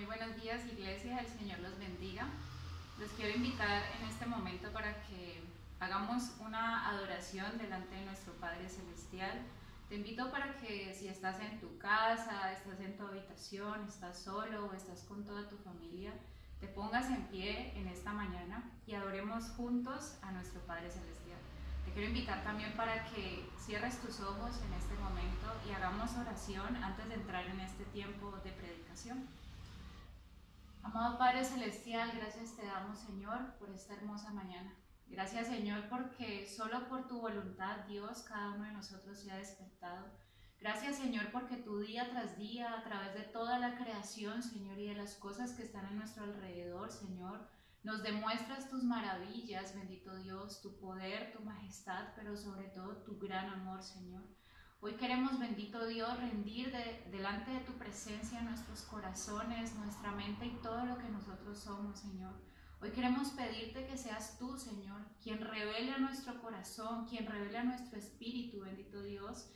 Muy buenos días, iglesia, el Señor los bendiga. Les quiero invitar en este momento para que hagamos una adoración delante de nuestro Padre Celestial. Te invito para que si estás en tu casa, estás en tu habitación, estás solo o estás con toda tu familia, te pongas en pie en esta mañana y adoremos juntos a nuestro Padre Celestial. Te quiero invitar también para que cierres tus ojos en este momento y hagamos oración antes de entrar en este tiempo de predicación. Amado Padre Celestial, gracias te damos, Señor, por esta hermosa mañana. Gracias, Señor, porque solo por tu voluntad, Dios, cada uno de nosotros se ha despertado. Gracias, Señor, porque tú día tras día, a través de toda la creación, Señor, y de las cosas que están a nuestro alrededor, Señor, nos demuestras tus maravillas, bendito Dios, tu poder, tu majestad, pero sobre todo tu gran amor, Señor. Hoy queremos, bendito Dios, rendir delante de tu presencia nuestros corazones, nuestra mente y todo lo que nosotros somos, Señor. Hoy queremos pedirte que seas tú, Señor, quien revele a nuestro corazón, quien revele a nuestro espíritu, bendito Dios,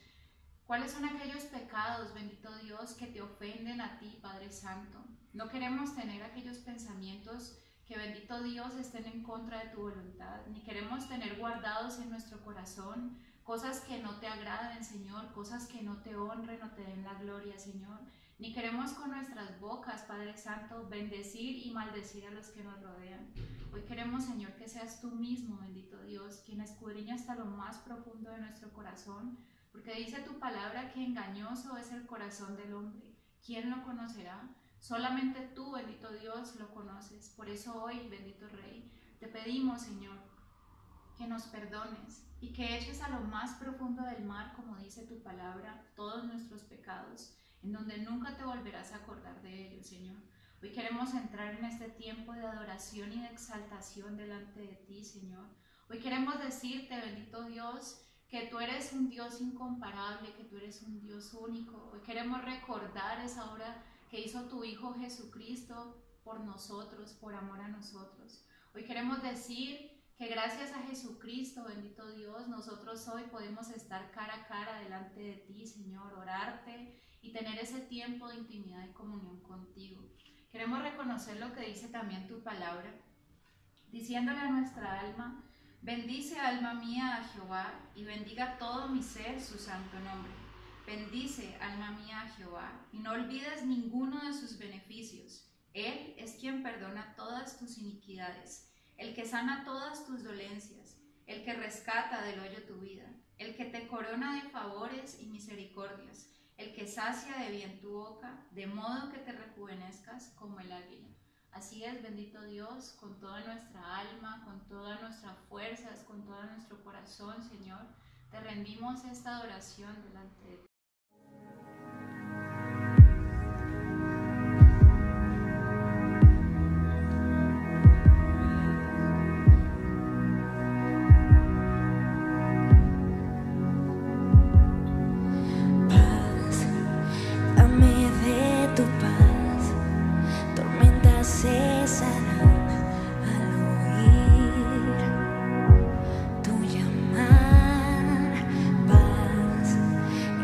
cuáles son aquellos pecados, bendito Dios, que te ofenden a ti, Padre Santo. No queremos tener aquellos pensamientos que, bendito Dios, estén en contra de tu voluntad, ni queremos tener guardados en nuestro corazón cosas que no te agraden, Señor, cosas que no te honren o te den la gloria, Señor. Ni queremos con nuestras bocas, Padre Santo, bendecir y maldecir a los que nos rodean. Hoy queremos, Señor, que seas tú mismo, bendito Dios, quien escudriña hasta lo más profundo de nuestro corazón, porque dice tu palabra que engañoso es el corazón del hombre. ¿Quién lo conocerá? Solamente tú, bendito Dios, lo conoces. Por eso hoy, bendito Rey, te pedimos, Señor, que nos perdones y que eches a lo más profundo del mar, como dice tu palabra, todos nuestros pecados, en donde nunca te volverás a acordar de ellos, Señor. Hoy queremos entrar en este tiempo de adoración y de exaltación delante de ti, Señor. Hoy queremos decirte, bendito Dios, que tú eres un Dios incomparable, que tú eres un Dios único. Hoy queremos recordar esa obra que hizo tu Hijo Jesucristo por nosotros, por amor a nosotros. Hoy queremos decir que gracias a Jesucristo, bendito Dios, nosotros hoy podemos estar cara a cara delante de ti, Señor, orarte y tener ese tiempo de intimidad y comunión contigo. Queremos reconocer lo que dice también tu palabra, diciéndole a nuestra alma: bendice, alma mía, a Jehová, y bendiga todo mi ser su santo nombre. Bendice, alma mía, a Jehová, y no olvides ninguno de sus beneficios. Él es quien perdona todas tus iniquidades, el que sana todas tus dolencias, el que rescata del hoyo tu vida, el que te corona de favores y misericordias, el que sacia de bien tu boca, de modo que te rejuvenezcas como el águila. Así es, bendito Dios, con toda nuestra alma, con todas nuestras fuerzas, con todo nuestro corazón, Señor, te rendimos esta adoración delante de ti.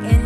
En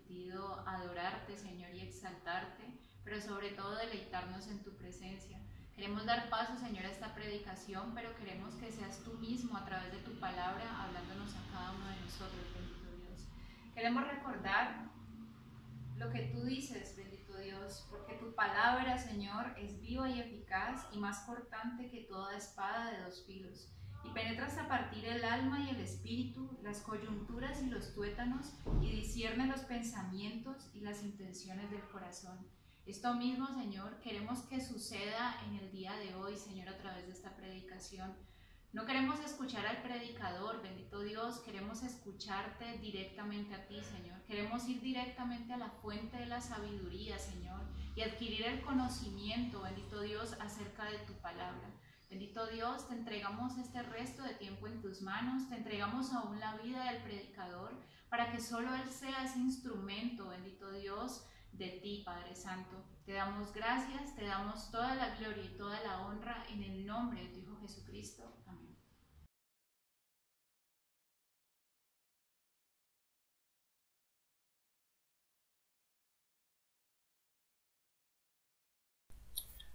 permitido adorarte, Señor, y exaltarte, pero sobre todo deleitarnos en tu presencia. Queremos dar paso, Señor, a esta predicación, pero queremos que seas tú mismo a través de tu palabra hablándonos a cada uno de nosotros, bendito Dios. Queremos recordar lo que tú dices, bendito Dios, porque tu palabra, Señor, es viva y eficaz y más cortante que toda espada de dos filos, y penetra hasta partir el alma y el espíritu, las coyunturas y los tuétanos, y discierne los pensamientos y las intenciones del corazón. Esto mismo, Señor, queremos que suceda en el día de hoy, Señor, a través de esta predicación. No queremos escuchar al predicador, bendito Dios, queremos escucharte directamente a ti, Señor. Queremos ir directamente a la fuente de la sabiduría, Señor, y adquirir el conocimiento, bendito Dios, acerca de tu palabra. Bendito Dios, te entregamos este resto de tiempo en tus manos, te entregamos aún la vida del predicador, para que solo él sea ese instrumento, bendito Dios, de ti, Padre Santo. Te damos gracias, te damos toda la gloria y toda la honra en el nombre de tu Hijo Jesucristo. Amén.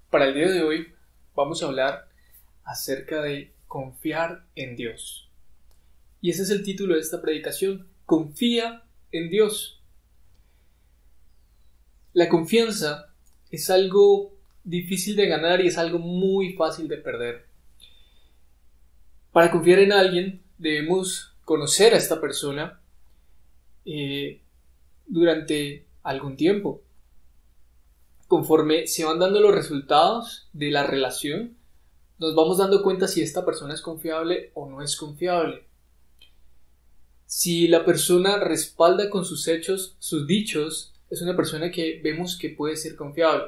Para el día de hoy vamos a hablar acerca de confiar en Dios. Y ese es el título de esta predicación: confía en Dios. La confianza es algo difícil de ganar y es algo muy fácil de perder. Para confiar en alguien debemos conocer a esta persona durante algún tiempo. Conforme se van dando los resultados de la relación, nos vamos dando cuenta si esta persona es confiable o no es confiable. Si la persona respalda con sus hechos, sus dichos, es una persona que vemos que puede ser confiable.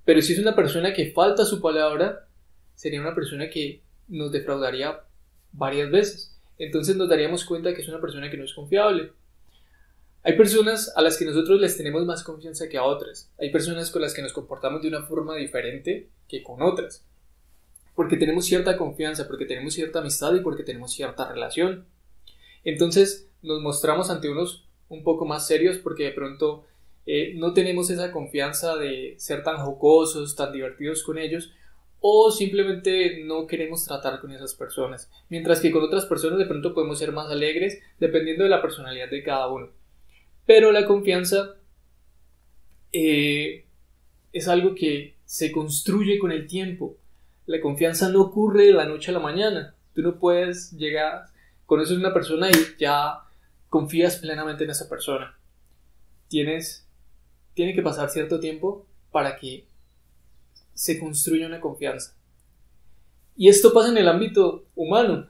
Pero si es una persona que falta a su palabra, sería una persona que nos defraudaría varias veces. Entonces nos daríamos cuenta que es una persona que no es confiable. Hay personas a las que nosotros les tenemos más confianza que a otras. Hay personas con las que nos comportamos de una forma diferente que con otras. Porque tenemos cierta confianza, porque tenemos cierta amistad y porque tenemos cierta relación. Entonces nos mostramos ante unos un poco más serios porque de pronto no tenemos esa confianza de ser tan jocosos, tan divertidos con ellos, o simplemente no queremos tratar con esas personas. Mientras que con otras personas de pronto podemos ser más alegres dependiendo de la personalidad de cada uno. Pero la confianza es algo que se construye con el tiempo. La confianza no ocurre de la noche a la mañana. Tú no puedes llegar, conoces a una persona y ya confías plenamente en esa persona. Tiene que pasar cierto tiempo para que se construya una confianza. Y esto pasa en el ámbito humano.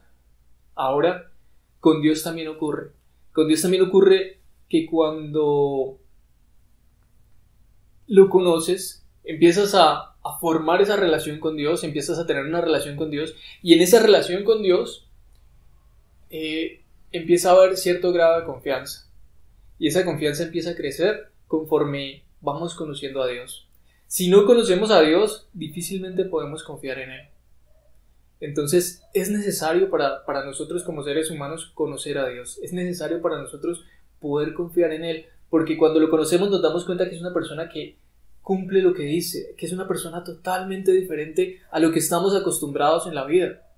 Ahora, con Dios también ocurre. Con Dios también ocurre que cuando lo conoces, empiezas a formar esa relación con Dios, empiezas a tener una relación con Dios, y en esa relación con Dios empieza a haber cierto grado de confianza. Y esa confianza empieza a crecer conforme vamos conociendo a Dios. Si no conocemos a Dios, difícilmente podemos confiar en Él. Entonces es necesario para nosotros como seres humanos conocer a Dios. Es necesario para nosotros poder confiar en Él, porque cuando lo conocemos nos damos cuenta que es una persona que cumple lo que dice, que es una persona totalmente diferente a lo que estamos acostumbrados en la vida.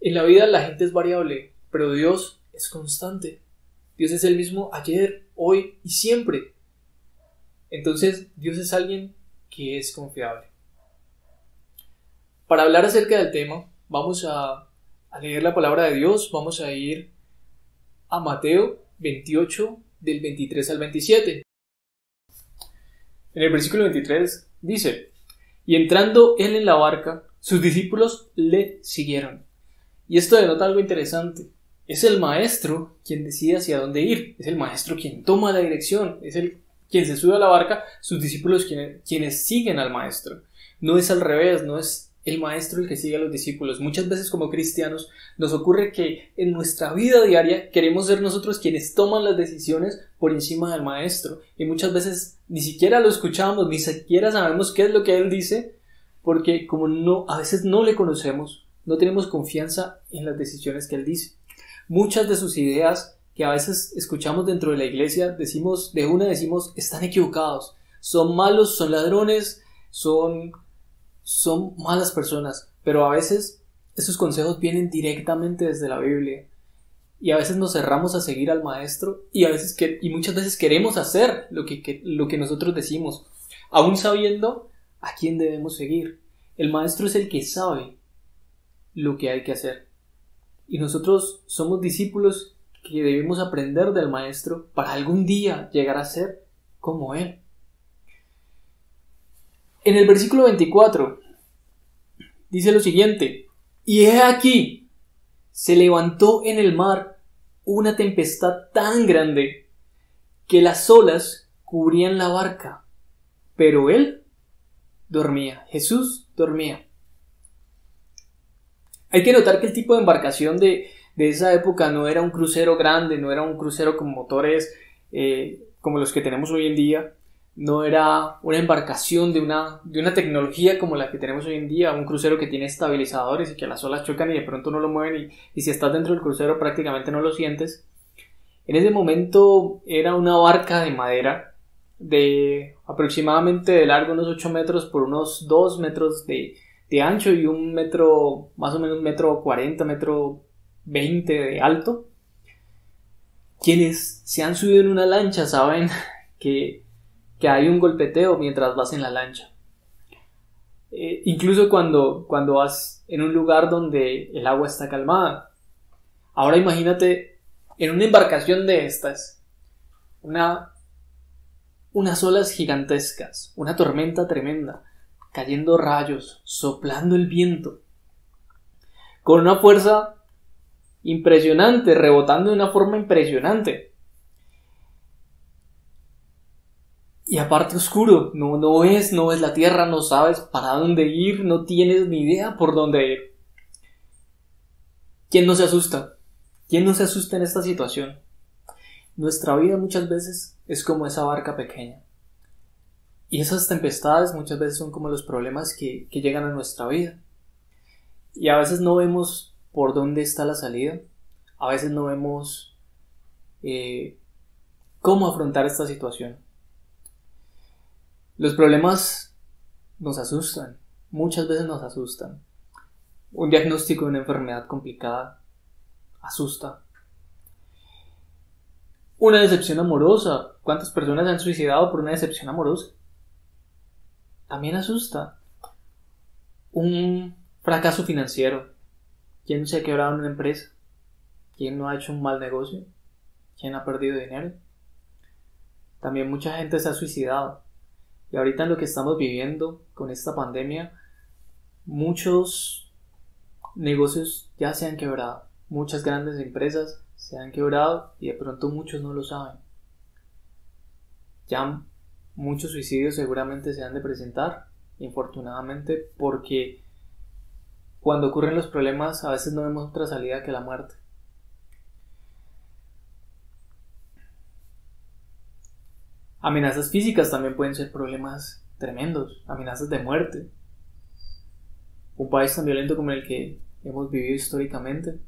En la vida la gente es variable, pero Dios es constante. Dios es el mismo ayer, hoy y siempre. Entonces Dios es alguien que es confiable. Para hablar acerca del tema, vamos a leer la palabra de Dios. Vamos a ir a Mateo 28, del 23 al 27. En el versículo 23 dice: y entrando él en la barca, sus discípulos le siguieron. Y esto denota algo interesante. Es el maestro quien decide hacia dónde ir. Es el maestro quien toma la dirección. Es quien se sube a la barca, sus discípulos quienes siguen al maestro. No es al revés, no es el maestro el que sigue a los discípulos. Muchas veces como cristianos nos ocurre que en nuestra vida diaria queremos ser nosotros quienes toman las decisiones por encima del maestro. Y muchas veces ni siquiera lo escuchamos, ni siquiera sabemos qué es lo que él dice, porque como a veces no le conocemos, no tenemos confianza en las decisiones que él dice. Muchas de sus ideas que a veces escuchamos dentro de la iglesia, decimos, están equivocados, son malos, son ladrones, son malas personas, pero a veces esos consejos vienen directamente desde la Biblia y a veces nos cerramos a seguir al maestro y muchas veces queremos hacer lo que nosotros decimos, aún sabiendo a quién debemos seguir. El maestro es el que sabe lo que hay que hacer y nosotros somos discípulos que debemos aprender del maestro para algún día llegar a ser como él. En el versículo 24 dice lo siguiente: y he aquí, se levantó en el mar una tempestad tan grande que las olas cubrían la barca, pero él dormía. Jesús dormía. Hay que notar que el tipo de embarcación de esa época no era un crucero grande, no era un crucero con motores como los que tenemos hoy en día, no era una embarcación de una tecnología como la que tenemos hoy en día, un crucero que tiene estabilizadores y que las olas chocan y de pronto no lo mueven y si estás dentro del crucero prácticamente no lo sientes. En ese momento era una barca de madera de aproximadamente de largo unos 8 metros por unos 2 metros de ancho y un metro, más o menos 1,40 m, 1,20 m de alto. Quienes se han subido en una lancha saben que hay un golpeteo mientras vas en la lancha. Incluso cuando vas en un lugar donde el agua está calmada. Ahora imagínate en una embarcación de estas, unas olas gigantescas, una tormenta tremenda, cayendo rayos, soplando el viento, con una fuerza impresionante, rebotando de una forma impresionante. Y aparte oscuro, no ves la tierra, no sabes para dónde ir, no tienes ni idea por dónde ir. ¿Quién no se asusta? ¿Quién no se asusta en esta situación? Nuestra vida muchas veces es como esa barca pequeña. Y esas tempestades muchas veces son como los problemas que llegan a nuestra vida. Y a veces no vemos por dónde está la salida. A veces no vemos cómo afrontar esta situación. Los problemas nos asustan. Muchas veces nos asustan. Un diagnóstico de una enfermedad complicada asusta. Una decepción amorosa. ¿Cuántas personas se han suicidado por una decepción amorosa? También asusta. Un fracaso financiero. ¿Quién no se ha quebrado en una empresa? ¿Quién no ha hecho un mal negocio? ¿Quién ha perdido dinero? También mucha gente se ha suicidado. Y ahorita en lo que estamos viviendo con esta pandemia, muchos negocios ya se han quebrado. Muchas grandes empresas se han quebrado y de pronto muchos no lo saben. Ya muchos suicidios seguramente se han de presentar, infortunadamente, porque cuando ocurren los problemas a veces no vemos otra salida que la muerte. Amenazas físicas también pueden ser problemas tremendos, amenazas de muerte. Un país tan violento como el que hemos vivido históricamente.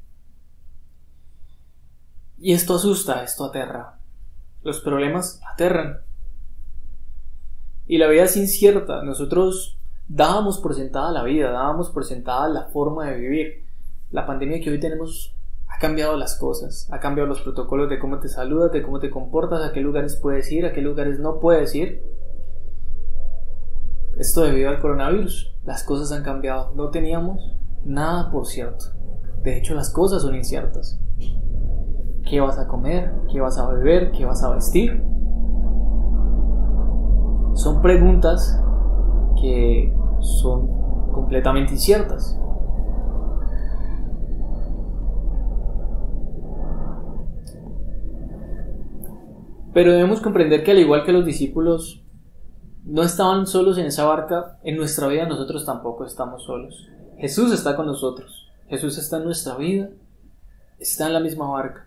Y esto asusta, esto aterra. Los problemas aterran. Y la vida es incierta. Nosotros dábamos por sentada la vida, dábamos por sentada la forma de vivir. La pandemia que hoy tenemos ha cambiado las cosas, ha cambiado los protocolos de cómo te saludas, de cómo te comportas, a qué lugares puedes ir, a qué lugares no puedes ir. Esto debido al coronavirus. Las cosas han cambiado. No teníamos nada por cierto. De hecho, las cosas son inciertas. ¿Qué vas a comer? ¿Qué vas a beber? ¿Qué vas a vestir? Son preguntas que son completamente inciertas. Pero debemos comprender que al igual que los discípulos no estaban solos en esa barca, en nuestra vida nosotros tampoco estamos solos. Jesús está con nosotros. Jesús está en nuestra vida, está en la misma barca.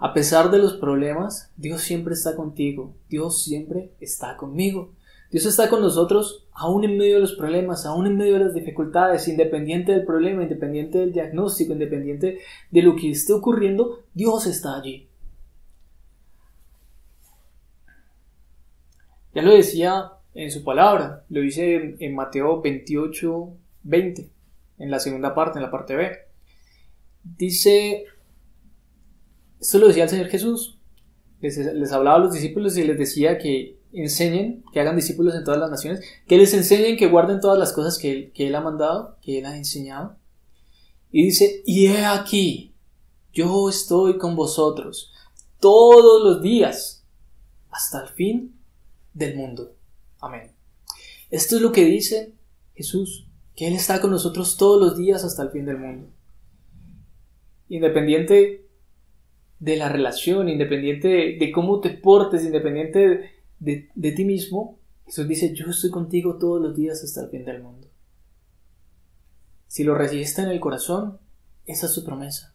A pesar de los problemas, Dios siempre está contigo. Dios siempre está conmigo. Dios está con nosotros aún en medio de los problemas, aún en medio de las dificultades, independiente del problema, independiente del diagnóstico, independiente de lo que esté ocurriendo, Dios está allí. Ya lo decía en su palabra, lo dice en Mateo 28, 20, en la segunda parte, en la parte B. Dice, esto lo decía el Señor Jesús, les hablaba a los discípulos y les decía que enseñen, que hagan discípulos en todas las naciones, que les enseñen, que guarden todas las cosas que Él ha mandado, que Él ha enseñado. Y dice, y he aquí, yo estoy con vosotros todos los días hasta el fin del mundo. Amén. Esto es lo que dice Jesús, que Él está con nosotros todos los días hasta el fin del mundo. Independiente de la relación, independiente de cómo te portes, independiente de ti mismo, Jesús dice, yo estoy contigo todos los días hasta el fin del mundo. Si lo recibiste en el corazón, esa es su promesa.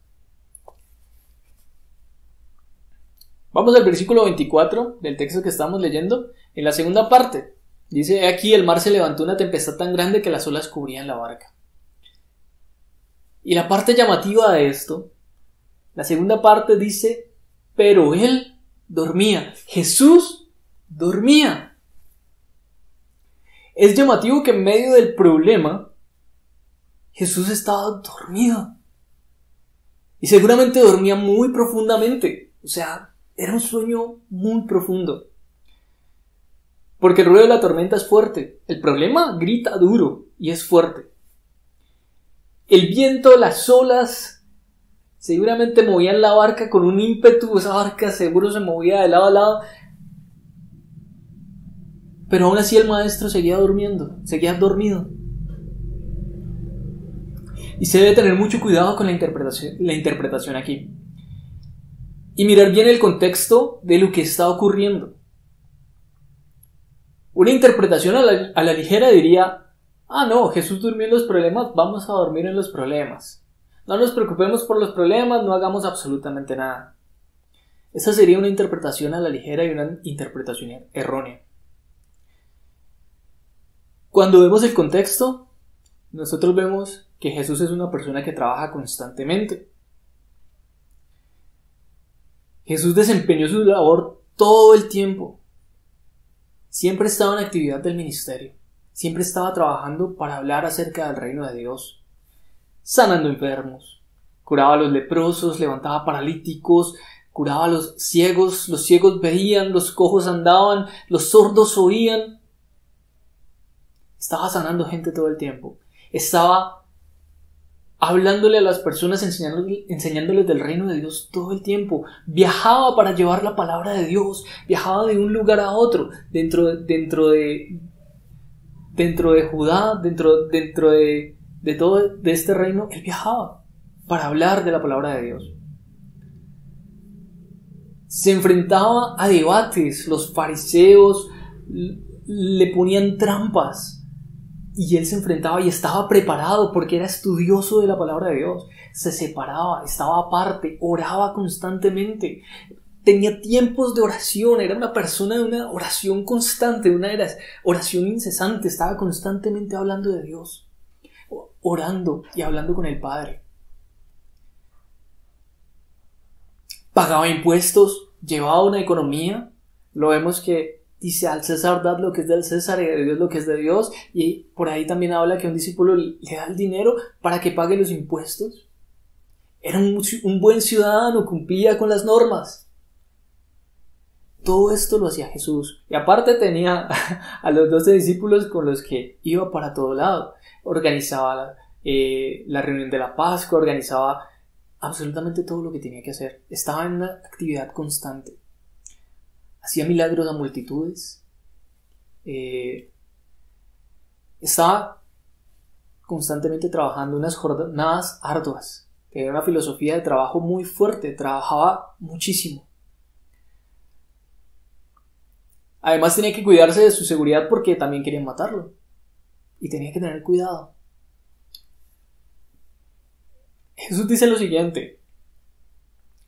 Vamos al versículo 24 del texto que estamos leyendo. En la segunda parte, dice, aquí el mar se levantó una tempestad tan grande que las olas cubrían la barca. Y la parte llamativa de esto, la segunda parte dice, pero él dormía. Jesús dormía. Es llamativo que en medio del problema, Jesús estaba dormido. Y seguramente dormía muy profundamente. O sea, era un sueño muy profundo. Porque el ruido de la tormenta es fuerte. El problema grita duro y es fuerte. El viento, las olas, seguramente movían la barca con un ímpetu. Esa barca seguro se movía de lado a lado. Pero aún así el maestro seguía durmiendo, seguía dormido. Y se debe tener mucho cuidado con la interpretación aquí. Y mirar bien el contexto de lo que está ocurriendo. Una interpretación a la ligera diría, no, Jesús durmió en los problemas, vamos a dormir en los problemas. No nos preocupemos por los problemas, no hagamos absolutamente nada. Esa sería una interpretación a la ligera y una interpretación errónea. Cuando vemos el contexto, nosotros vemos que Jesús es una persona que trabaja constantemente. Jesús desempeñó su labor todo el tiempo. Siempre estaba en actividad del ministerio. Siempre estaba trabajando para hablar acerca del reino de Dios. Sanando enfermos. Curaba a los leprosos, levantaba paralíticos, curaba a los ciegos veían, los cojos andaban, los sordos oían. Estaba sanando gente todo el tiempo. Estaba hablándole a las personas, enseñándoles del reino de Dios todo el tiempo. Viajaba para llevar la palabra de Dios. Viajaba de un lugar a otro. Dentro de Judá, dentro de todo de este reino, él viajaba para hablar de la palabra de Dios. Se enfrentaba a debates. Los fariseos le ponían trampas. Y él se enfrentaba y estaba preparado porque era estudioso de la palabra de Dios. Se separaba, estaba aparte, oraba constantemente. Tenía tiempos de oración, era una persona de una oración constante, de una oración incesante. Estaba constantemente hablando de Dios, orando y hablando con el Padre. Pagaba impuestos, llevaba una economía. Lo vemos que dice, al César dad lo que es del César y de Dios lo que es de Dios. Y por ahí también habla que un discípulo le da el dinero para que pague los impuestos. Era un buen ciudadano, cumplía con las normas. Todo esto lo hacía Jesús. Y aparte tenía a los 12 discípulos con los que iba para todo lado. Organizaba la reunión de la Pascua, organizaba absolutamente todo lo que tenía que hacer. Estaba en una actividad constante. Hacía milagros a multitudes. Estaba constantemente trabajando unas jornadas arduas. Tenía una filosofía de trabajo muy fuerte. Trabajaba muchísimo. Además tenía que cuidarse de su seguridad porque también querían matarlo. Y tenía que tener cuidado. Jesús dice lo siguiente.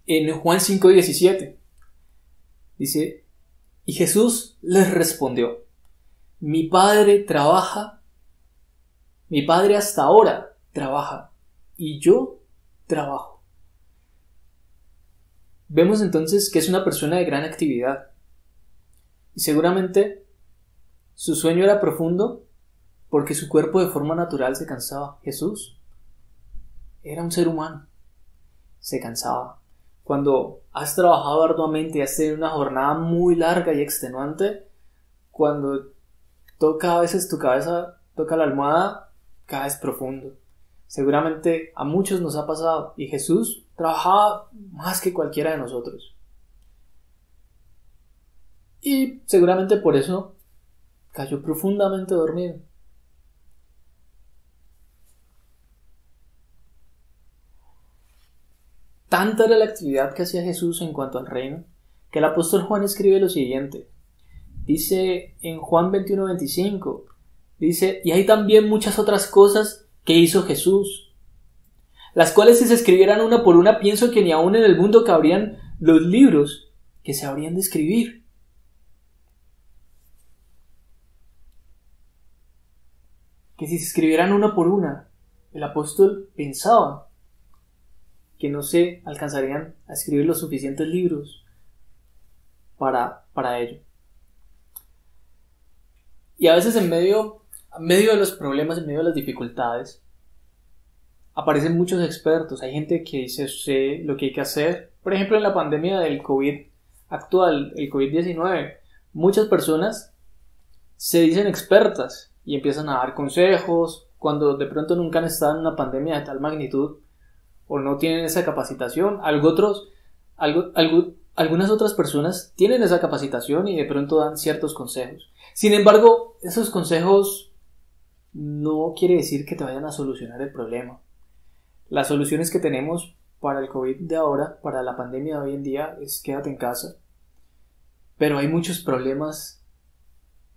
En Juan 5:17. Dice, y Jesús les respondió, mi padre trabaja, mi padre hasta ahora trabaja y yo trabajo. Vemos entonces que es una persona de gran actividad y seguramente su sueño era profundo porque su cuerpo de forma natural se cansaba. Jesús era un ser humano, se cansaba. Cuando has trabajado arduamente y has tenido una jornada muy larga y extenuante, cuando toca a veces tu cabeza, toca la almohada, caes profundo. Seguramente a muchos nos ha pasado y Jesús trabajaba más que cualquiera de nosotros. Y seguramente por eso cayó profundamente dormido. Tanta era la actividad que hacía Jesús en cuanto al reino, que el apóstol Juan escribe lo siguiente. Dice en Juan 21:25, dice, y hay también muchas otras cosas que hizo Jesús, las cuales si se escribieran una por una, pienso que ni aun en el mundo cabrían los libros que se habrían de escribir. Que si se escribieran una por una, el apóstol pensaba que no se alcanzarían a escribir los suficientes libros para ello. Y a veces en medio de los problemas, en medio de las dificultades, aparecen muchos expertos. Hay gente que dice, sé lo que hay que hacer. Por ejemplo, en la pandemia del COVID actual, el COVID-19, muchas personas se dicen expertas y empiezan a dar consejos cuando de pronto nunca han estado en una pandemia de tal magnitud o no tienen esa capacitación. Algunas otras personas tienen esa capacitación y de pronto dan ciertos consejos. Sin embargo, esos consejos no quiere decir que te vayan a solucionar el problema. Las soluciones que tenemos para el COVID de ahora, para la pandemia de hoy en día, es quédate en casa. Pero hay muchos problemas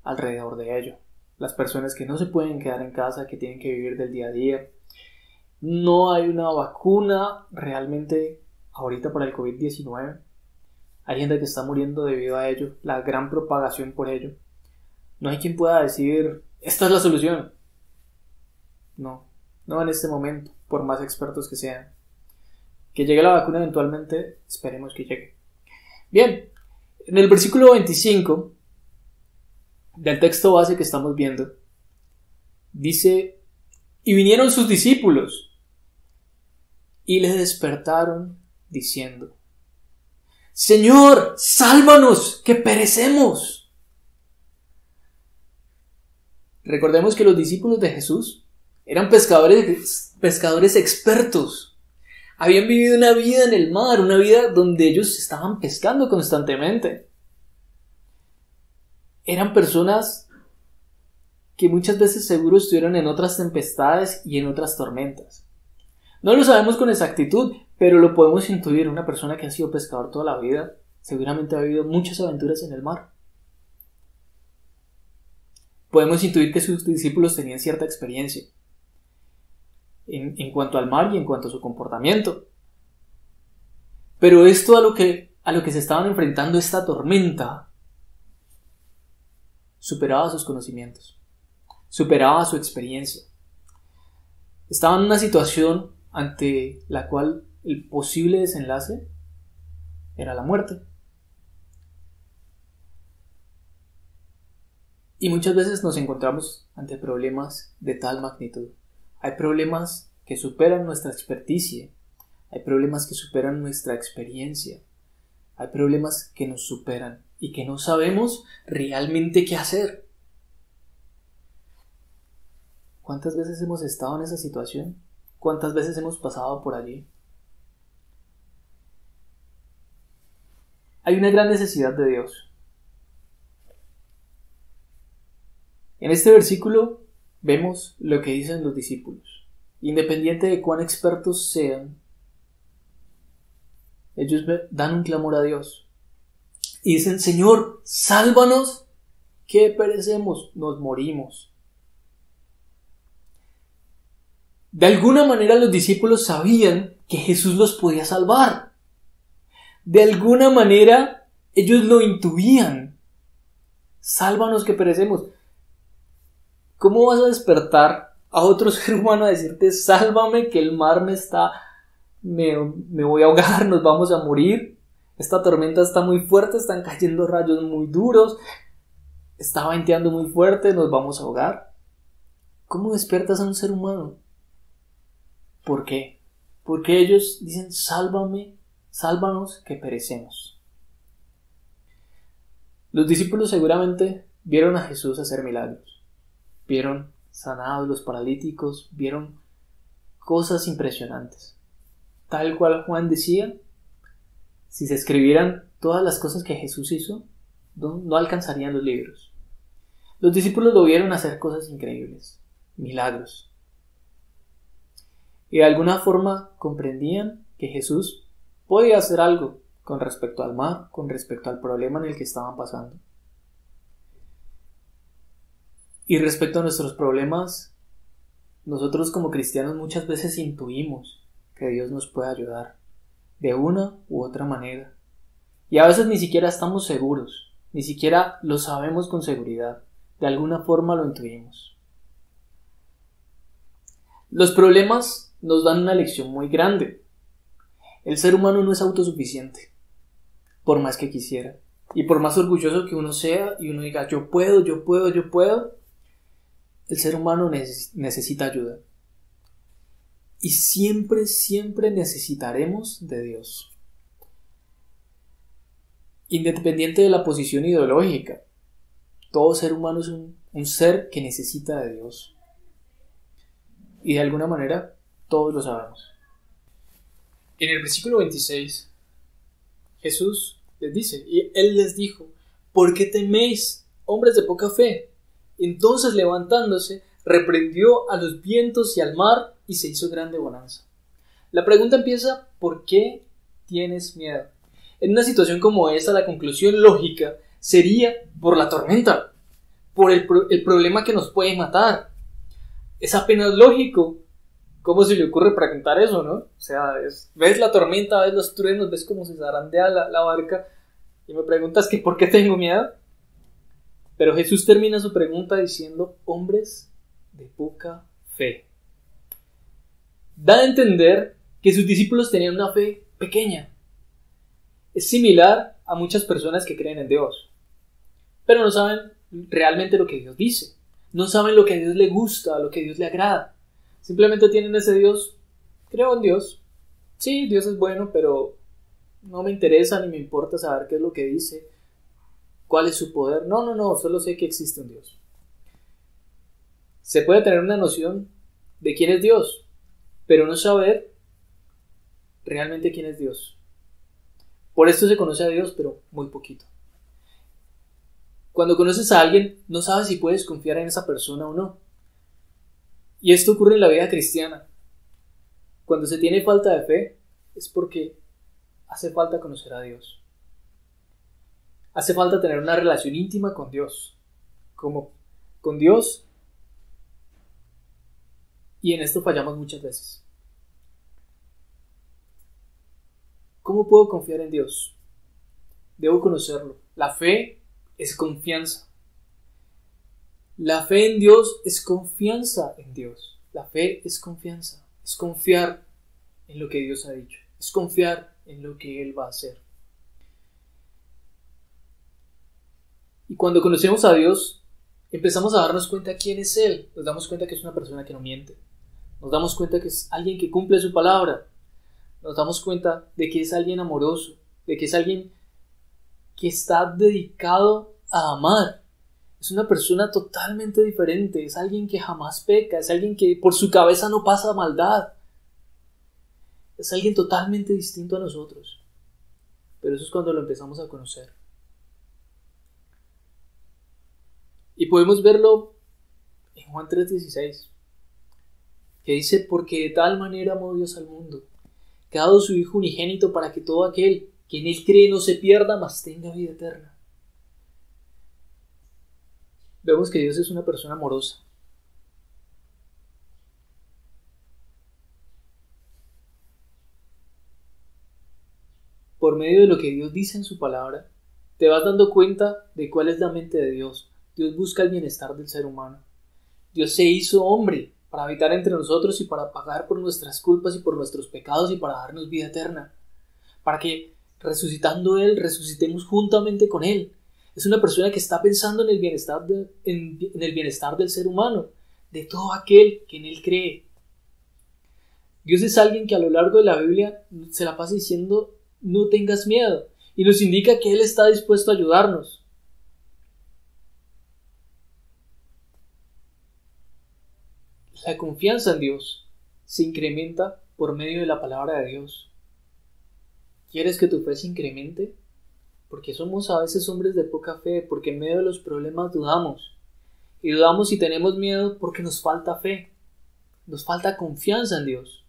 alrededor de ello. Las personas que no se pueden quedar en casa, que tienen que vivir del día a día. No hay una vacuna realmente ahorita para el COVID-19. Hay gente que está muriendo debido a ello, la gran propagación por ello. No hay quien pueda decir, esta es la solución. No en este momento, por más expertos que sean. Que llegue la vacuna eventualmente, esperemos que llegue. Bien, en el versículo 25 del texto base que estamos viendo, dice, y vinieron sus discípulos y le despertaron diciendo, Señor, sálvanos, que perecemos. Recordemos que los discípulos de Jesús eran pescadores expertos. Habían vivido una vida en el mar, una vida donde ellos estaban pescando constantemente. Eran personas que muchas veces seguro estuvieron en otras tempestades y en otras tormentas. No lo sabemos con exactitud, pero lo podemos intuir. Una persona que ha sido pescador toda la vida seguramente ha vivido muchas aventuras en el mar. Podemos intuir que sus discípulos tenían cierta experiencia en cuanto al mar y en cuanto a su comportamiento. Pero esto a lo que se estaban enfrentando, esta tormenta, superaba sus conocimientos, superaba su experiencia. Estaban en una situación ante la cual el posible desenlace era la muerte. Y muchas veces nos encontramos ante problemas de tal magnitud. Hay problemas que superan nuestra experticia. Hay problemas que superan nuestra experiencia. Hay problemas que nos superan y que no sabemos realmente qué hacer. ¿Cuántas veces hemos estado en esa situación? ¿Cuántas veces hemos pasado por allí? Hay una gran necesidad de Dios. En este versículo vemos lo que dicen los discípulos. Independiente de cuán expertos sean, ellos dan un clamor a Dios y dicen, Señor, sálvanos, que perecemos, nos morimos. De alguna manera los discípulos sabían que Jesús los podía salvar. De alguna manera ellos lo intuían. Sálvanos que perecemos. ¿Cómo vas a despertar a otro ser humano a decirte, sálvame, que el mar me voy a ahogar, nos vamos a morir? Esta tormenta está muy fuerte, están cayendo rayos muy duros, está venteando muy fuerte, nos vamos a ahogar. ¿Cómo despiertas a un ser humano? ¿Por qué? Porque ellos dicen, sálvame, sálvanos, que perecemos. Los discípulos seguramente vieron a Jesús hacer milagros. Vieron sanados los paralíticos, vieron cosas impresionantes. Tal cual Juan decía, si se escribieran todas las cosas que Jesús hizo, no alcanzarían los libros. Los discípulos lo vieron hacer cosas increíbles, milagros. Y de alguna forma comprendían que Jesús podía hacer algo con respecto al mar, con respecto al problema en el que estaban pasando. Y respecto a nuestros problemas, nosotros como cristianos muchas veces intuimos que Dios nos puede ayudar de una u otra manera. Y a veces ni siquiera estamos seguros, ni siquiera lo sabemos con seguridad. De alguna forma lo intuimos. Los problemas nos dan una lección muy grande. El ser humano no es autosuficiente, por más que quisiera. Y por más orgulloso que uno sea y uno diga, yo puedo, el ser humano necesita ayuda. Y siempre necesitaremos de Dios. Independiente de la posición ideológica, todo ser humano es un ser que necesita de Dios. Y de alguna manera, todos lo sabemos. En el versículo 26, Jesús les dice, y Él les dijo, ¿por qué teméis, hombres de poca fe? Entonces levantándose, reprendió a los vientos y al mar, y se hizo grande bonanza. La pregunta empieza, ¿por qué tienes miedo? En una situación como esta, la conclusión lógica sería por la tormenta, por el problema que nos puede matar. Es apenas lógico. ¿Cómo se le ocurre preguntar eso, no? O sea, ves la tormenta, ves los truenos, ves cómo se zarandea la barca y me preguntas que ¿por qué tengo miedo? Pero Jesús termina su pregunta diciendo, hombres de poca fe. Da a entender que sus discípulos tenían una fe pequeña. Es similar a muchas personas que creen en Dios, pero no saben realmente lo que Dios dice. No saben lo que a Dios le gusta, lo que a Dios le agrada. Simplemente tienen ese Dios, creo en Dios. Sí, Dios es bueno, pero no me interesa ni me importa saber qué es lo que dice, cuál es su poder. No, solo sé que existe un Dios. Se puede tener una noción de quién es Dios, pero no saber realmente quién es Dios. Por esto se conoce a Dios, pero muy poquito. Cuando conoces a alguien, no sabes si puedes confiar en esa persona o no. Y esto ocurre en la vida cristiana. Cuando se tiene falta de fe, es porque hace falta conocer a Dios. Hace falta tener una relación íntima con Dios. Como con Dios. Y en esto fallamos muchas veces. ¿Cómo puedo confiar en Dios? Debo conocerlo. La fe es confianza. La fe en Dios es confianza en Dios. La fe es confianza. Es confiar en lo que Dios ha dicho. Es confiar en lo que Él va a hacer. Y cuando conocemos a Dios, empezamos a darnos cuenta quién es Él. Nos damos cuenta que es una persona que no miente. Nos damos cuenta que es alguien que cumple su palabra. Nos damos cuenta de que es alguien amoroso, de que es alguien que está dedicado a amar. Es una persona totalmente diferente, es alguien que jamás peca, es alguien que por su cabeza no pasa maldad. Es alguien totalmente distinto a nosotros. Pero eso es cuando lo empezamos a conocer. Y podemos verlo en Juan 3:16, que dice, porque de tal manera amó Dios al mundo, que ha dado su Hijo unigénito para que todo aquel que en Él cree no se pierda, mas tenga vida eterna. Vemos que Dios es una persona amorosa. Por medio de lo que Dios dice en su palabra, te vas dando cuenta de cuál es la mente de Dios. Dios busca el bienestar del ser humano. Dios se hizo hombre para habitar entre nosotros y para pagar por nuestras culpas y por nuestros pecados y para darnos vida eterna. Para que resucitando Él, resucitemos juntamente con Él. Es una persona que está pensando en el bienestar, en el bienestar del ser humano, de todo aquel que en Él cree. Dios es alguien que a lo largo de la Biblia se la pasa diciendo no tengas miedo y nos indica que Él está dispuesto a ayudarnos. La confianza en Dios se incrementa por medio de la palabra de Dios. ¿Quieres que tu fe se incremente? Porque somos a veces hombres de poca fe, porque en medio de los problemas dudamos. Y dudamos y tenemos miedo porque nos falta fe, nos falta confianza en Dios.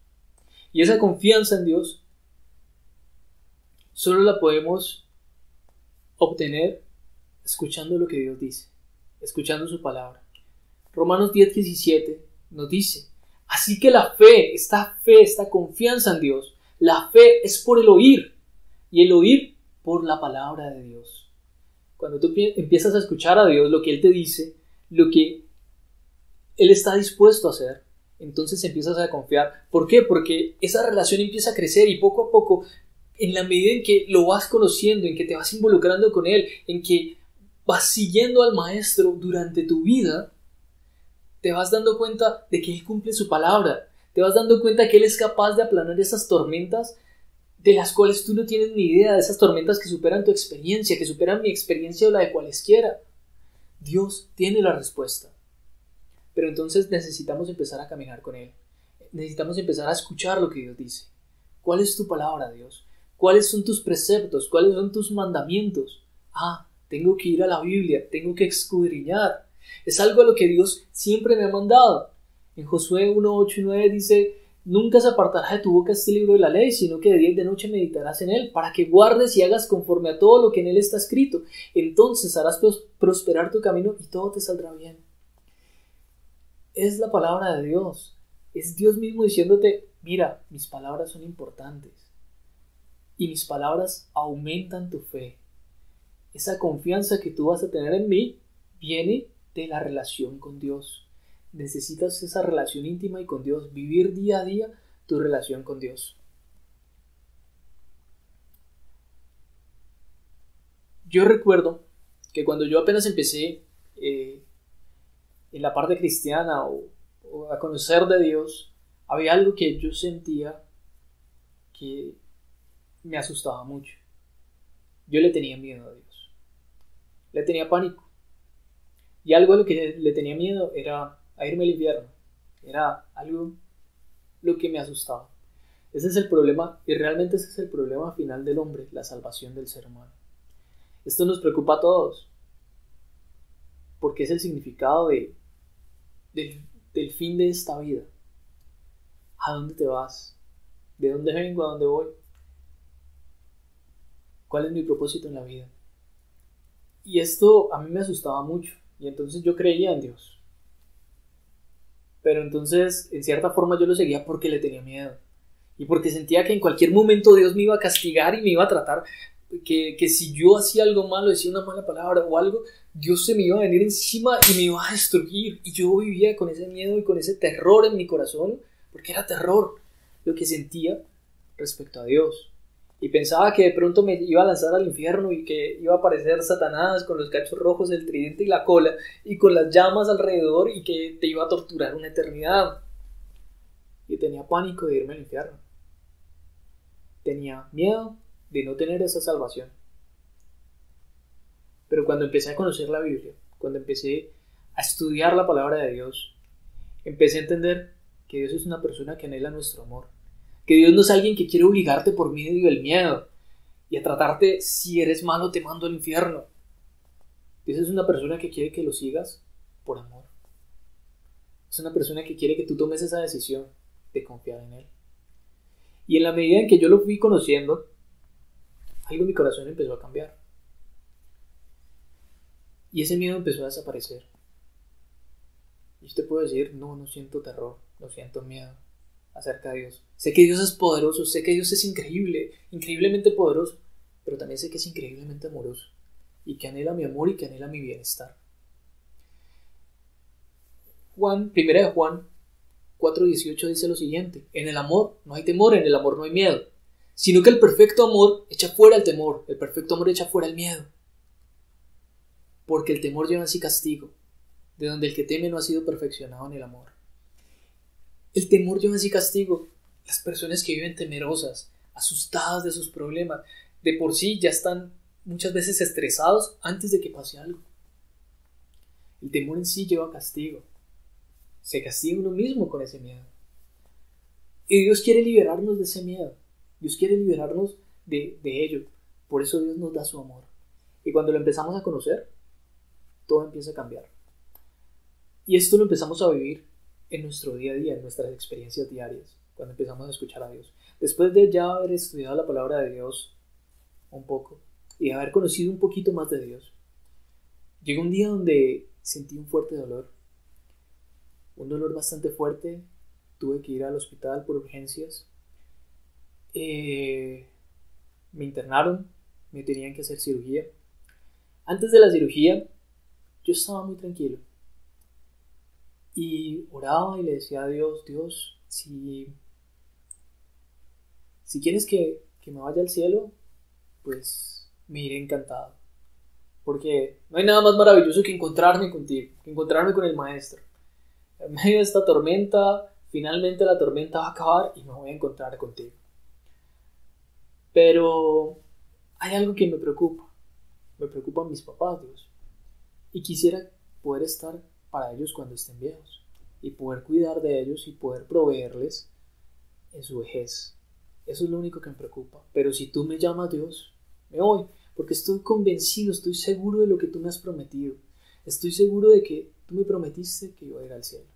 Y esa confianza en Dios solo la podemos obtener escuchando lo que Dios dice, escuchando su palabra. Romanos 10:17 nos dice, así que la fe, esta confianza en Dios, la fe es por el oír y el oír por la palabra de Dios. Cuando tú empiezas a escuchar a Dios, lo que Él te dice, lo que Él está dispuesto a hacer, entonces empiezas a confiar. ¿Por qué? Porque esa relación empieza a crecer y poco a poco, en la medida en que lo vas conociendo, en que te vas involucrando con Él, en que vas siguiendo al Maestro durante tu vida, te vas dando cuenta de que Él cumple su palabra. Te vas dando cuenta que Él es capaz de aplanar esas tormentas de las cuales tú no tienes ni idea, de esas tormentas que superan tu experiencia, que superan mi experiencia o la de cualesquiera. Dios tiene la respuesta. Pero entonces necesitamos empezar a caminar con Él. Necesitamos empezar a escuchar lo que Dios dice. ¿Cuál es tu palabra, Dios? ¿Cuáles son tus preceptos? ¿Cuáles son tus mandamientos? Tengo que ir a la Biblia, tengo que escudriñar. Es algo a lo que Dios siempre me ha mandado. En Josué 1:8 y 9 dice, nunca se apartará de tu boca este libro de la ley, sino que de día y de noche meditarás en él, para que guardes y hagas conforme a todo lo que en él está escrito. Entonces harás prosperar tu camino y todo te saldrá bien. Es la palabra de Dios. Es Dios mismo diciéndote, mira, mis palabras son importantes. Y mis palabras aumentan tu fe. Esa confianza que tú vas a tener en mí viene de la relación con Dios. Necesitas esa relación íntima y con Dios, vivir día a día tu relación con Dios. Yo recuerdo que cuando yo apenas empecé en la parte cristiana o a conocer de Dios, había algo que yo sentía que me asustaba mucho. Yo le tenía miedo a Dios. Le tenía pánico. Y algo a lo que le tenía miedo era a irme al infierno. Era algo lo que me asustaba. Ese es el problema, y realmente ese es el problema final del hombre, la salvación del ser humano. Esto nos preocupa a todos, porque es el significado del fin de esta vida. ¿A dónde te vas? ¿De dónde vengo? ¿A dónde voy? ¿Cuál es mi propósito en la vida? Y esto a mí me asustaba mucho, y entonces yo creía en Dios. Pero entonces, en cierta forma, yo lo seguía porque le tenía miedo. Y porque sentía que en cualquier momento Dios me iba a castigar y me iba a tratar. Que si yo hacía algo malo, decía una mala palabra o algo, Dios se me iba a venir encima y me iba a destruir. Y yo vivía con ese miedo y con ese terror en mi corazón, porque era terror lo que sentía respecto a Dios. Y pensaba que de pronto me iba a lanzar al infierno y que iba a aparecer Satanás con los cachos rojos, el tridente y la cola y con las llamas alrededor y que te iba a torturar una eternidad. Y tenía pánico de irme al infierno. Tenía miedo de no tener esa salvación. Pero cuando empecé a conocer la Biblia, cuando empecé a estudiar la palabra de Dios, empecé a entender que Dios es una persona que anhela nuestro amor. Que Dios no es alguien que quiere obligarte por medio del miedo y a tratarte, si eres malo te mando al infierno. Dios es una persona que quiere que lo sigas por amor. Es una persona que quiere que tú tomes esa decisión de confiar en Él. Y en la medida en que yo lo fui conociendo, algo en mi corazón empezó a cambiar. Y ese miedo empezó a desaparecer. Y yo te puedo decir, no siento terror, no siento miedo acerca de Dios. Sé que Dios es poderoso, sé que Dios es increíble, increíblemente poderoso, pero también sé que es increíblemente amoroso y que anhela mi amor y que anhela mi bienestar. Primera de Juan 4:18 dice lo siguiente: en el amor no hay temor, en el amor no hay miedo, sino que el perfecto amor echa fuera el temor, el perfecto amor echa fuera el miedo, porque el temor lleva en sí castigo, de donde el que teme no ha sido perfeccionado en el amor. El temor lleva en sí castigo. Las personas que viven temerosas, asustadas de sus problemas, de por sí ya están muchas veces estresados antes de que pase algo. El temor en sí lleva castigo. Se castiga uno mismo con ese miedo. Y Dios quiere liberarnos de ese miedo. Dios quiere liberarnos de ello. Por eso Dios nos da su amor. Y cuando lo empezamos a conocer, todo empieza a cambiar. Y esto lo empezamos a vivir en nuestro día a día, en nuestras experiencias diarias, cuando empezamos a escuchar a Dios. Después de ya haber estudiado la palabra de Dios un poco y haber conocido un poquito más de Dios, llegó un día donde sentí un fuerte dolor. Un dolor bastante fuerte. Tuve que ir al hospital por urgencias. Me internaron, me tenían que hacer cirugía. Antes de la cirugía, yo estaba muy tranquilo. Y oraba y le decía a Dios: Dios, si quieres que me vaya al cielo, pues me iré encantado. Porque no hay nada más maravilloso que encontrarme contigo, que encontrarme con el Maestro. En medio de esta tormenta, finalmente la tormenta va a acabar y me voy a encontrar contigo. Pero hay algo que me preocupa. Me preocupan mis papás, Dios. Y quisiera poder estar para ellos cuando estén viejos. Y poder cuidar de ellos y poder proveerles en su vejez. Eso es lo único que me preocupa. Pero si tú me llamas, Dios, me voy. Porque estoy convencido, estoy seguro de lo que tú me has prometido. Estoy seguro de que tú me prometiste que iba a ir al cielo.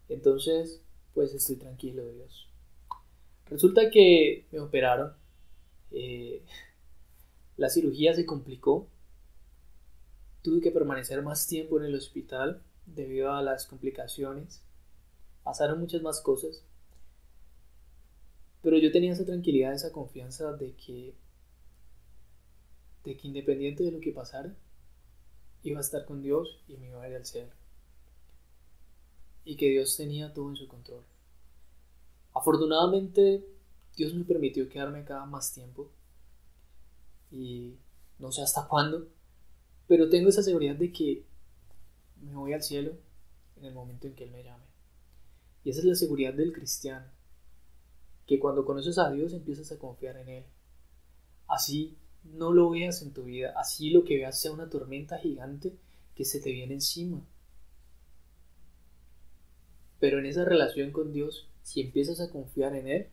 Entonces, pues estoy tranquilo, Dios. Resulta que me operaron. La cirugía se complicó. Tuve que permanecer más tiempo en el hospital debido a las complicaciones. Pasaron muchas más cosas. Pero yo tenía esa tranquilidad, esa confianza de que independiente de lo que pasara, iba a estar con Dios y me iba a ir al cielo. Y que Dios tenía todo en su control. Afortunadamente, Dios me permitió quedarme acá más tiempo. Y no sé hasta cuándo, pero tengo esa seguridad de que me voy al cielo en el momento en que Él me llame. Y esa es la seguridad del cristiano, que cuando conoces a Dios empiezas a confiar en Él. Así no lo veas en tu vida, así lo que veas sea una tormenta gigante que se te viene encima. Pero en esa relación con Dios, si empiezas a confiar en Él,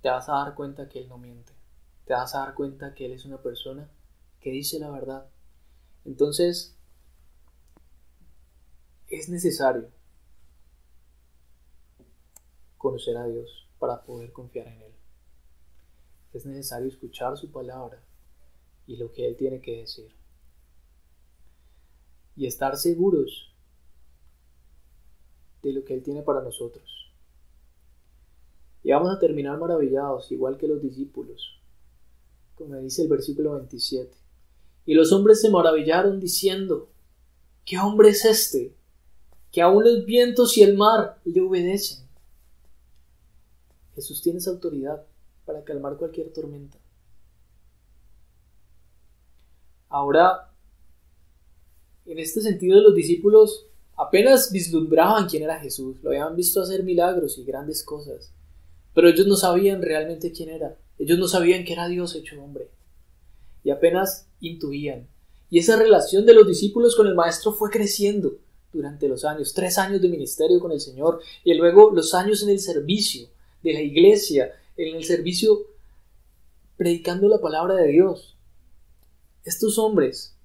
te vas a dar cuenta que Él no miente. Te vas a dar cuenta que Él es una persona que dice la verdad. Entonces, es necesario conocer a Dios para poder confiar en Él. Es necesario escuchar su palabra y lo que Él tiene que decir. Y estar seguros de lo que Él tiene para nosotros. Y vamos a terminar maravillados, igual que los discípulos, como dice el versículo 27. Y los hombres se maravillaron diciendo: ¿qué hombre es este, que aún los vientos y el mar le obedecen? Jesús tiene esa autoridad para calmar cualquier tormenta. Ahora, en este sentido, los discípulos apenas vislumbraban quién era Jesús. Lo habían visto hacer milagros y grandes cosas, pero ellos no sabían realmente quién era. Ellos no sabían que era Dios hecho hombre, y apenas intuían. Y esa relación de los discípulos con el Maestro fue creciendo durante los años. 3 años de ministerio con el Señor, y luego los años en el servicio de la iglesia, en el servicio predicando la palabra de Dios. Estos hombres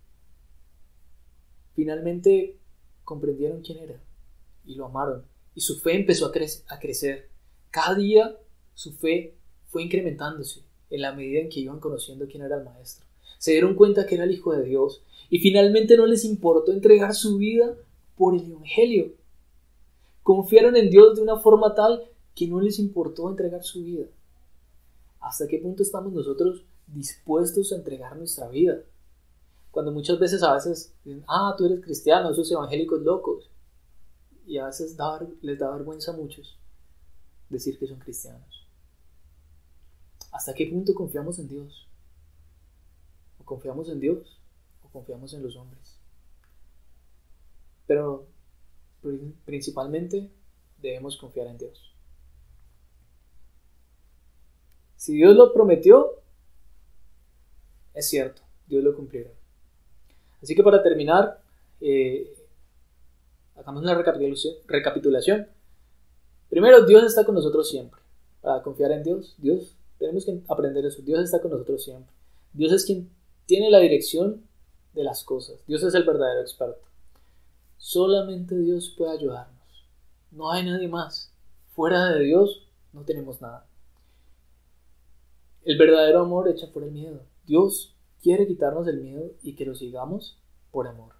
finalmente comprendieron quién era y lo amaron, y su fe empezó a crecer. Cada día su fe fue incrementándose en la medida en que iban conociendo quién era el Maestro. Se dieron cuenta que era el Hijo de Dios, y finalmente no les importó entregar su vida por el Evangelio. Confiaron en Dios de una forma tal que no les importó entregar su vida. ¿Hasta qué punto estamos nosotros dispuestos a entregar nuestra vida? Cuando muchas veces dicen, tú eres cristiano, esos evangélicos locos. Y a veces les da vergüenza a muchos decir que son cristianos. ¿Hasta qué punto confiamos en Dios? ¿O confiamos en Dios? ¿O confiamos en los hombres? Pero principalmente debemos confiar en Dios. Si Dios lo prometió, es cierto, Dios lo cumplirá. Así que para terminar, hagamos una recapitulación. Primero, Dios está con nosotros siempre. Para confiar en Dios, tenemos que aprender eso. Dios está con nosotros siempre. Dios es quien tiene la dirección de las cosas. Dios es el verdadero experto. Solamente Dios puede ayudarnos. No hay nadie más. Fuera de Dios no tenemos nada. El verdadero amor echa fuera el miedo. Dios quiere quitarnos el miedo y que lo sigamos por amor.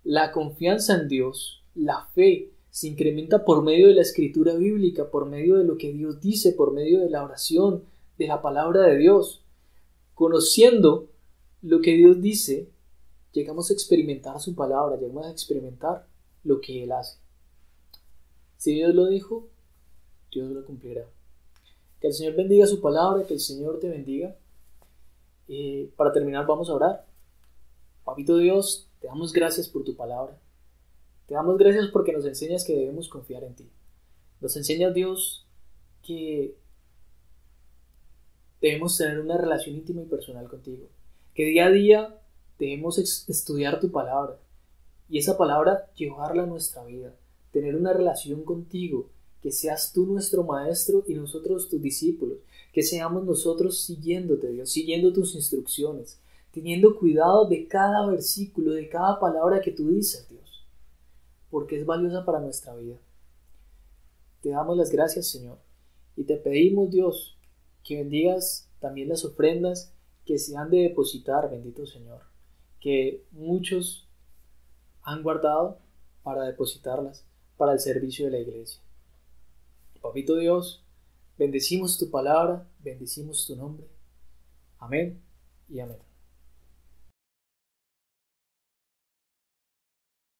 La confianza en Dios, la fe, se incrementa por medio de la escritura bíblica, por medio de lo que Dios dice, por medio de la oración, de la palabra de Dios. Conociendo lo que Dios dice, llegamos a experimentar su palabra, llegamos a experimentar lo que Él hace. Si Dios lo dijo, Dios lo cumplirá. Que el Señor bendiga su palabra, que el Señor te bendiga. Para terminar, vamos a orar. Papito Dios, te damos gracias por tu palabra. Te damos gracias porque nos enseñas que debemos confiar en ti. Nos enseñas, Dios, que debemos tener una relación íntima y personal contigo. Que día a día debemos estudiar tu palabra y esa palabra llevarla a nuestra vida. Tener una relación contigo, que seas tú nuestro maestro y nosotros tus discípulos. Que seamos nosotros siguiéndote, Dios, siguiendo tus instrucciones, teniendo cuidado de cada versículo, de cada palabra que tú dices, Dios, porque es valiosa para nuestra vida. Te damos las gracias, Señor, y te pedimos, Dios, que bendigas también las ofrendas que se han de depositar, bendito Señor, que muchos han guardado para depositarlas para el servicio de la iglesia. Papito Dios, bendecimos tu palabra, bendecimos tu nombre. Amén y amén.